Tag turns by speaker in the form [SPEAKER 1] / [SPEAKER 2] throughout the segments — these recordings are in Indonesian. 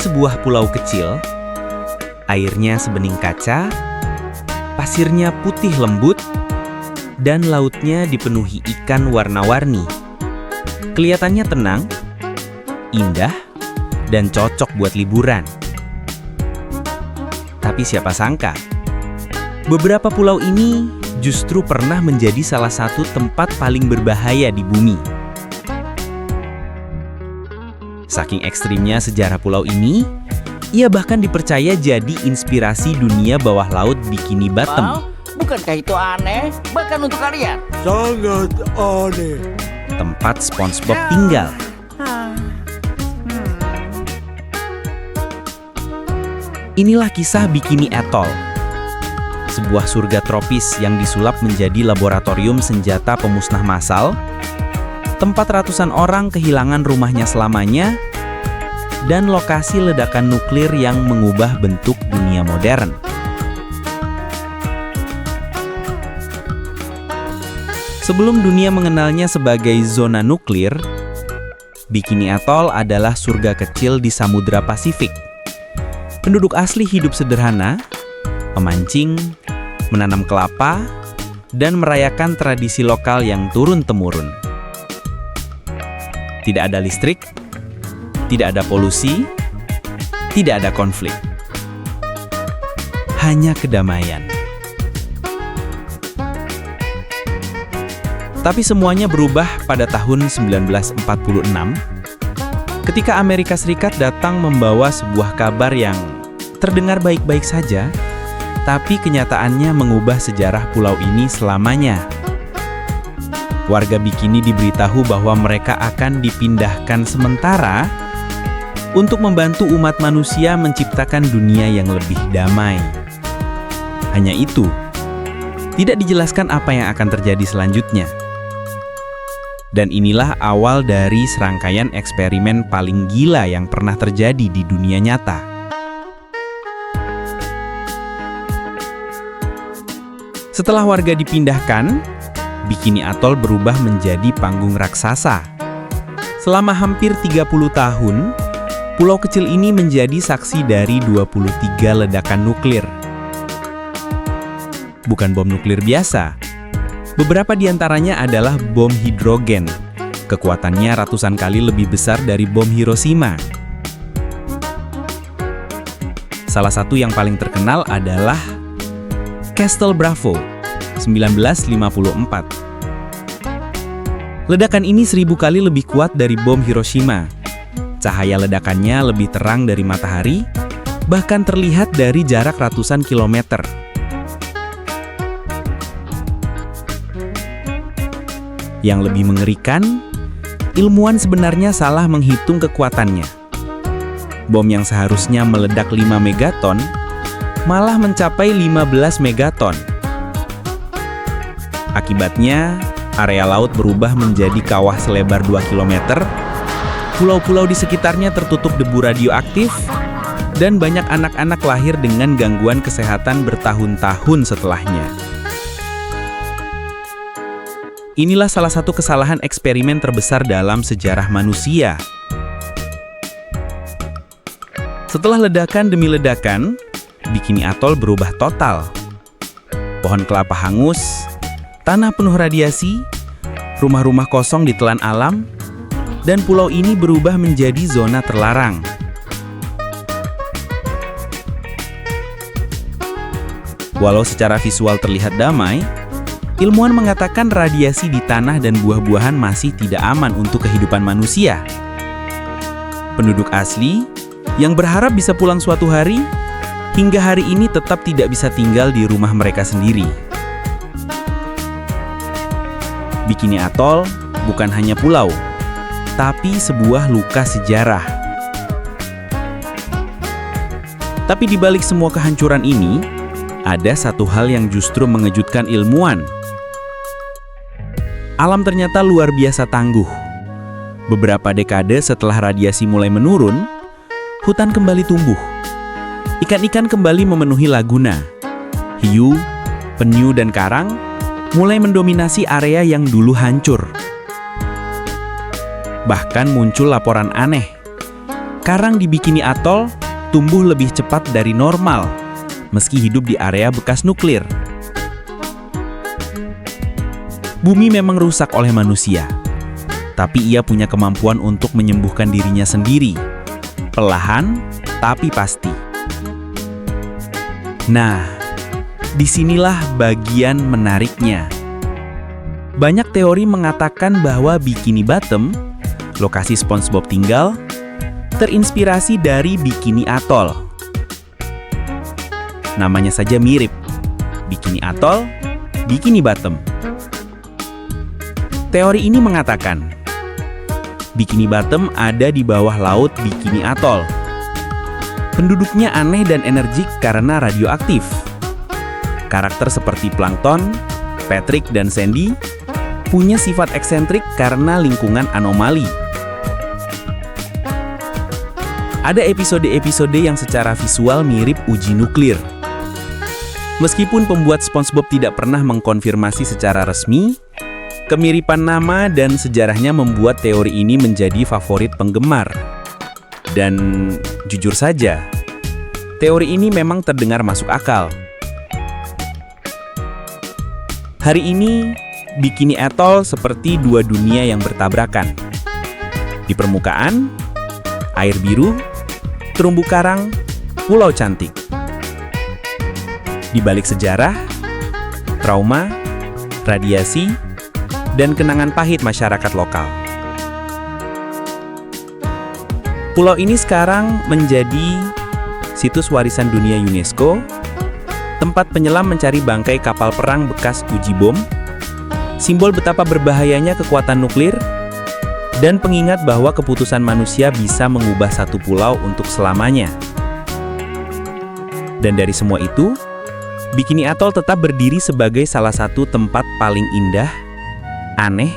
[SPEAKER 1] sebuah pulau kecil, airnya sebening kaca, pasirnya putih lembut, dan lautnya dipenuhi ikan warna-warni. Kelihatannya tenang, indah, dan cocok buat liburan. Tapi siapa sangka, beberapa pulau ini justru pernah menjadi salah satu tempat paling berbahaya di bumi. Saking ekstrimnya sejarah pulau ini, ia bahkan dipercaya jadi inspirasi dunia bawah laut Bikini Bottom.
[SPEAKER 2] Wow, bukankah itu aneh? Bahkan untuk kalian.
[SPEAKER 3] Sangat aneh.
[SPEAKER 1] Tempat SpongeBob tinggal. Inilah kisah Bikini Atoll, sebuah surga tropis yang disulap menjadi laboratorium senjata pemusnah massal, tempat ratusan orang kehilangan rumahnya selamanya, dan lokasi ledakan nuklir yang mengubah bentuk dunia modern. Sebelum dunia mengenalnya sebagai zona nuklir, Bikini Atoll adalah surga kecil di Samudra Pasifik. Penduduk asli hidup sederhana, memancing, menanam kelapa, dan merayakan tradisi lokal yang turun-temurun. Tidak ada listrik, tidak ada polusi, tidak ada konflik. Hanya kedamaian. Tapi semuanya berubah pada tahun 1946, ketika Amerika Serikat datang membawa sebuah kabar yang terdengar baik-baik saja, tapi kenyataannya mengubah sejarah pulau ini selamanya. Warga Bikini diberitahu bahwa mereka akan dipindahkan sementara untuk membantu umat manusia menciptakan dunia yang lebih damai. Hanya itu, tidak dijelaskan apa yang akan terjadi selanjutnya. Dan inilah awal dari serangkaian eksperimen paling gila yang pernah terjadi di dunia nyata. Setelah warga dipindahkan, Bikini Atoll berubah menjadi panggung raksasa. Selama hampir 30 tahun, pulau kecil ini menjadi saksi dari 23 ledakan nuklir. Bukan bom nuklir biasa. Beberapa di antaranya adalah bom hidrogen. Kekuatannya ratusan kali lebih besar dari bom Hiroshima. Salah satu yang paling terkenal adalah Castle Bravo, 1954. Ledakan ini 1000 kali lebih kuat dari bom Hiroshima. Cahaya ledakannya lebih terang dari matahari, bahkan terlihat dari jarak ratusan kilometer. Yang lebih mengerikan, ilmuwan sebenarnya salah menghitung kekuatannya. Bom yang seharusnya meledak 5 megaton, malah mencapai 15 megaton. Akibatnya, area laut berubah menjadi kawah selebar 2 km, pulau-pulau di sekitarnya tertutup debu radioaktif, dan banyak anak-anak lahir dengan gangguan kesehatan bertahun-tahun setelahnya. Inilah salah satu kesalahan eksperimen terbesar dalam sejarah manusia. Setelah ledakan demi ledakan, Bikini Atoll berubah total. Pohon kelapa hangus, tanah penuh radiasi, rumah-rumah kosong ditelan alam, dan pulau ini berubah menjadi zona terlarang. Walau secara visual terlihat damai, ilmuwan mengatakan radiasi di tanah dan buah-buahan masih tidak aman untuk kehidupan manusia. Penduduk asli yang berharap bisa pulang suatu hari, hingga hari ini tetap tidak bisa tinggal di rumah mereka sendiri. Bikini Atoll bukan hanya pulau, tapi sebuah luka sejarah. Tapi di balik semua kehancuran ini, ada satu hal yang justru mengejutkan ilmuwan. Alam ternyata luar biasa tangguh. Beberapa dekade setelah radiasi mulai menurun, hutan kembali tumbuh. Ikan-ikan kembali memenuhi laguna. Hiu, penyu, dan karang mulai mendominasi area yang dulu hancur. Bahkan muncul laporan aneh. Karang di Bikini Atoll tumbuh lebih cepat dari normal, meski hidup di area bekas nuklir. Bumi memang rusak oleh manusia, tapi ia punya kemampuan untuk menyembuhkan dirinya sendiri, perlahan tapi pasti. Nah, disinilah bagian menariknya. Banyak teori mengatakan bahwa Bikini Bottom, lokasi SpongeBob tinggal, terinspirasi dari Bikini Atoll. Namanya saja mirip, Bikini Atoll, Bikini Bottom. Teori ini mengatakan, Bikini Bottom ada di bawah laut Bikini Atoll. Penduduknya aneh dan energik karena radioaktif. Karakter seperti Plankton, Patrick, dan Sandy punya sifat eksentrik karena lingkungan anomali. Ada episode-episode yang secara visual mirip uji nuklir. Meskipun pembuat SpongeBob tidak pernah mengkonfirmasi secara resmi, kemiripan nama dan sejarahnya membuat teori ini menjadi favorit penggemar. Dan jujur saja, teori ini memang terdengar masuk akal. Hari ini, Bikini Atoll seperti dua dunia yang bertabrakan. Di permukaan, air biru, terumbu karang, pulau cantik. Di balik sejarah, trauma, radiasi, dan kenangan pahit masyarakat lokal. Pulau ini sekarang menjadi situs warisan dunia UNESCO, tempat penyelam mencari bangkai kapal perang bekas uji bom, simbol betapa berbahayanya kekuatan nuklir, dan pengingat bahwa keputusan manusia bisa mengubah satu pulau untuk selamanya. Dan dari semua itu, Bikini Atoll tetap berdiri sebagai salah satu tempat paling indah, aneh,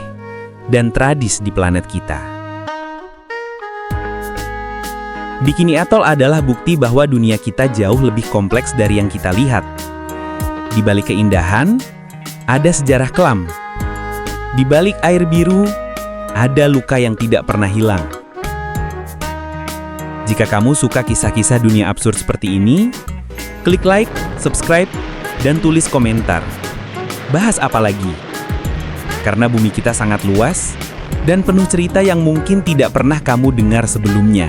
[SPEAKER 1] dan tragis di planet kita. Bikini Atoll adalah bukti bahwa dunia kita jauh lebih kompleks dari yang kita lihat. Di balik keindahan, ada sejarah kelam. Di balik air biru, ada luka yang tidak pernah hilang. Jika kamu suka kisah-kisah dunia absurd seperti ini, klik like, subscribe, dan tulis komentar. Bahas apa lagi? Karena bumi kita sangat luas dan penuh cerita yang mungkin tidak pernah kamu dengar sebelumnya.